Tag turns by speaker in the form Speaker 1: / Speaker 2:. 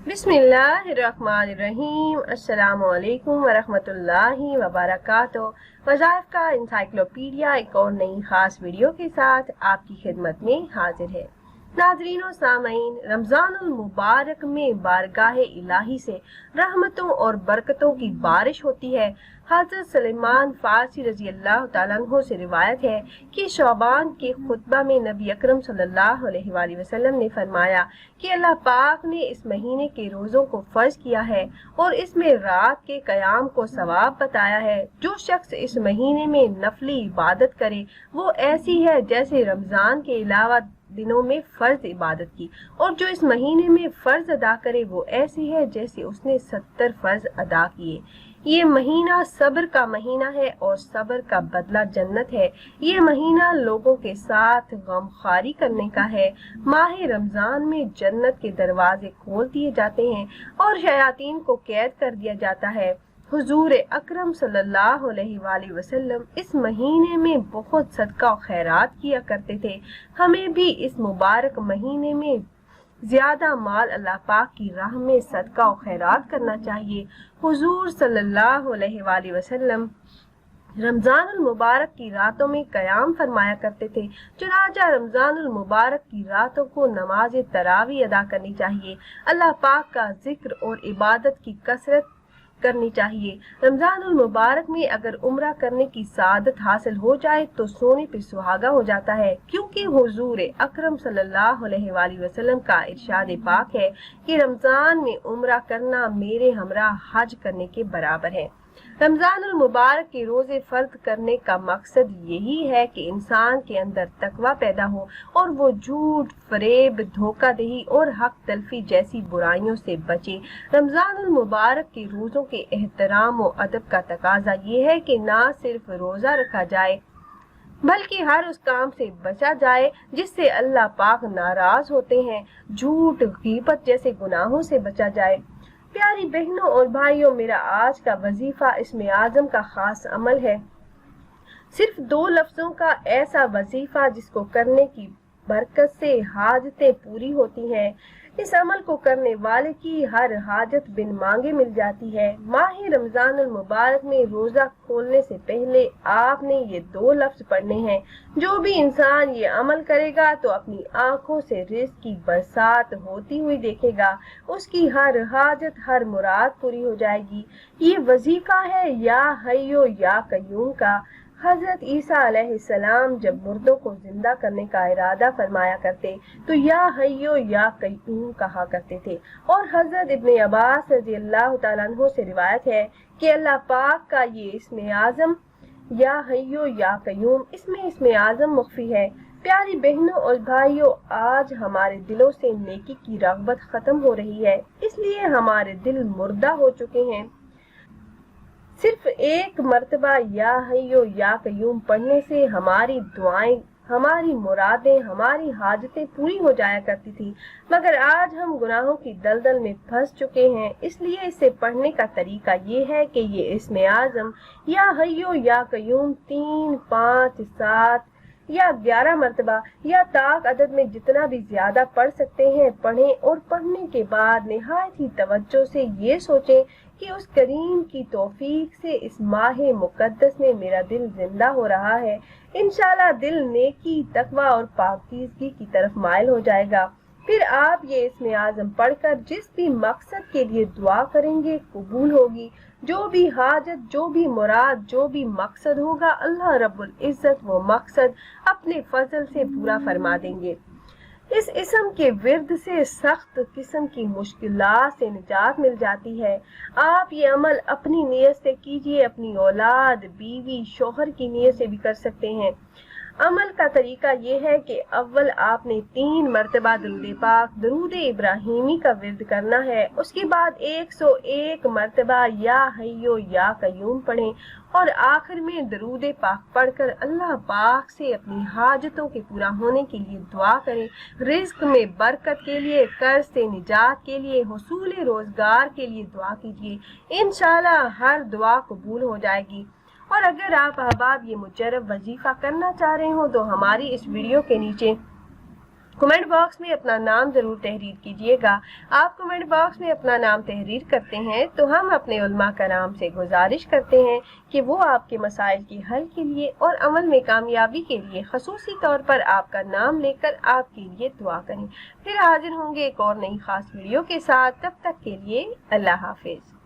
Speaker 1: बिस्मिल्लाहिर्रहमानिर्रहीम। अस्सलामुअलैकुम वरहमतुल्लाहि वबरकातुहू। वज़ाइफ का इंसाइक्लोपीडिया एक और नई खास वीडियो के साथ आपकी खिदमत में हाजिर है। नाज़रीन और सामईन, रमज़ानुल मुबारक में बारगाह इलाही से रहमतों और बरकतों की बारिश होती है। हज़रत सलेमान फ़ारसी रज़ी अल्लाह तआला अन्हु से रिवायत है कि शौबान के खुतबा में नबी अकरम सल्लल्लाहु अलैहि वसल्लम ने फरमाया कि अल्लाह पाक ने इस महीने के रोज़ों को फ़र्ज किया है और इसमें रात के क़याम को सवाब बताया है। जो शख्स इस महीने में नफली इबादत करे वो ऐसी है जैसे रमज़ान के अलावा दिनों में फ़र्ज इबादत की, और जो इस महीने में फ़र्ज अदा करे वो ऐसी है जैसे उसने 70 फ़र्ज अदा किए। ये महीना सब्र का महीना है और सब्र का बदला जन्नत है। ये महीना लोगों के साथ गमखारी करने का है। माह रमज़ान में जन्नत के दरवाजे खोल दिए जाते हैं और शयातीन को कैद कर दिया जाता है। हुजूर अकरम सल्लल्लाहु अलैहि वसल्लम इस महीने में बहुत सदका और खैरात किया करते थे। हमें भी इस मुबारक महीने में ज्यादा माल अल्लाह पाक की राह में सदका और खैरात करना चाहिए। हुजूर सल्लल्लाहु अलैहि वसल्लम रमज़ानुल मुबारक की रातों में क़याम फरमाया करते थे। चुनांचे रमज़ानुल मुबारक की रातों को नमाज तरावी अदा करनी चाहिए। अल्लाह पाक का जिक्र और इबादत की कसरत करनी चाहिए। रमज़ानुल मुबारक में अगर उम्रा करने की सादत हासिल हो जाए तो सोने पे सुहागा हो जाता है, क्योंकि हुजूर अकरम सल्लल्लाहु अलैहि वसल्लम का इरशाद पाक है कि रमज़ान में उम्रा करना मेरे हमरा हज करने के बराबर है। रमज़ानुल मुबारक के रोज़े फर्द करने का मकसद यही है कि इंसान के अंदर तकवा पैदा हो और वो झूठ, फरेब, धोखाधड़ी और हक तलफी जैसी बुराइयों से बचे। रमज़ानुल मुबारक के रोज़ों के एहतराम और अदब का तकाजा ये है कि ना सिर्फ रोज़ा रखा जाए बल्कि हर उस काम से बचा जाए जिससे अल्लाह पाक नाराज होते हैं। झूठ, गीबत जैसे गुनाहों से बचा जाए। प्यारी बहनों और भाइयों, मेरा आज का वजीफा इसमें आजम का खास अमल है। सिर्फ 2 लफ्जों का ऐसा वजीफा जिसको करने की बरकत से हाजतें पूरी होती हैं। इस अमल को करने वाले की हर हाजत बिन मांगे मिल जाती है। माह रमज़ानुल मुबारक में रोजा खोलने से पहले आपने ये 2 लफ्ज पढ़ने हैं। जो भी इंसान ये अमल करेगा तो अपनी आंखों से रिज़्क की बरसात होती हुई देखेगा। उसकी हर हाजत, हर मुराद पूरी हो जाएगी। ये वजीफा है या हय्यो या कय्यूम का। हजरत ईसा अलैहिस्सलाम जब मुर्दों को जिंदा करने का इरादा फरमाया करते तो या हय्यो या कय्यूम कहा करते थे। और हजरत इब्ने अब्बास रज़ी अल्लाह तआला अन्हु से रिवायत है कि अल्लाह पाक का ये इस्मे आज़म या हय्यो या कय्यूम इसमें आज़म मुख्फी है। प्यारी बहनों और भाइयों, आज हमारे दिलों से नेकी की रग़बत खत्म हो रही है, इसलिए हमारे दिल मुर्दा हो चुके हैं। सिर्फ एक मर्तबा या हय्यो या कय्यूम पढ़ने से हमारी दुआएं, हमारी मुरादें, हमारी हाजतें पूरी हो जाया करती थी, मगर आज हम गुनाहों की दलदल में फंस चुके हैं। इसलिए इसे पढ़ने का तरीका ये है कि ये इस्मे आज़म या हय्यो या कय्यूम 3, 5, 7 या 11 मर्तबा या ताक अदद में जितना भी ज्यादा पढ़ सकते हैं पढ़ें, और पढ़ने के बाद निहायत ही तवज्जो से ये सोचें कि उस करीम की तौफीक से इस माह मुकद्दस में मेरा दिल जिंदा हो रहा है। इंशाल्लाह दिल नेकी, तकवा और पाकीज़गी की तरफ माइल हो जाएगा। फिर आप ये इस्मे आज़म पढ़कर जिस भी मकसद के लिए दुआ करेंगे कबूल होगी। जो भी हाजत, जो भी मुराद, जो भी मकसद होगा अल्लाह रब्बुल इज्जत वो मकसद अपने फजल से पूरा फरमा देंगे। इस इस्म के विर्द से सख्त किस्म की मुश्किलात से निजात मिल जाती है। आप ये अमल अपनी नीयत से कीजिए, अपनी औलाद, बीवी, शोहर की नीयत से भी कर सकते हैं। अमल का तरीका ये है कि अव्वल आपने 3 मर्तबा दुरूद पाक, दुरूद इब्राहिमी का विर्द करना है। उसके बाद 101 मर्तबा या हय्यो या कय्यूम पढ़ें और आखिर में दुरूद पाक पढ़कर अल्लाह पाक से अपनी हाजतों के पूरा होने के लिए दुआ करें। रिज्क में बरकत के लिए, कर्ज से निजात के लिए, हुसूल रोजगार के लिए दुआ कीजिए। इंशाल्लाह हर दुआ कबूल हो जाएगी। और अगर आप अहबाब ये मुजर्रब वजीफा करना चाह रहे हो तो हमारी इस वीडियो के नीचे कमेंट बॉक्स में अपना नाम ज़रूर तहरीर कीजिएगा। आप कमेंट बॉक्स में अपना नाम तहरीर करते हैं तो हम अपने उलमा कराम से गुजारिश करते हैं कि वो आपके मसाइल के हल के लिए और अमल में कामयाबी के लिए खसूसी तौर पर आपका नाम लेकर आपके लिए दुआ करें। फिर हाजिर होंगे एक और नई खास वीडियो के साथ। तब तक के लिए अल्लाह हाफिज।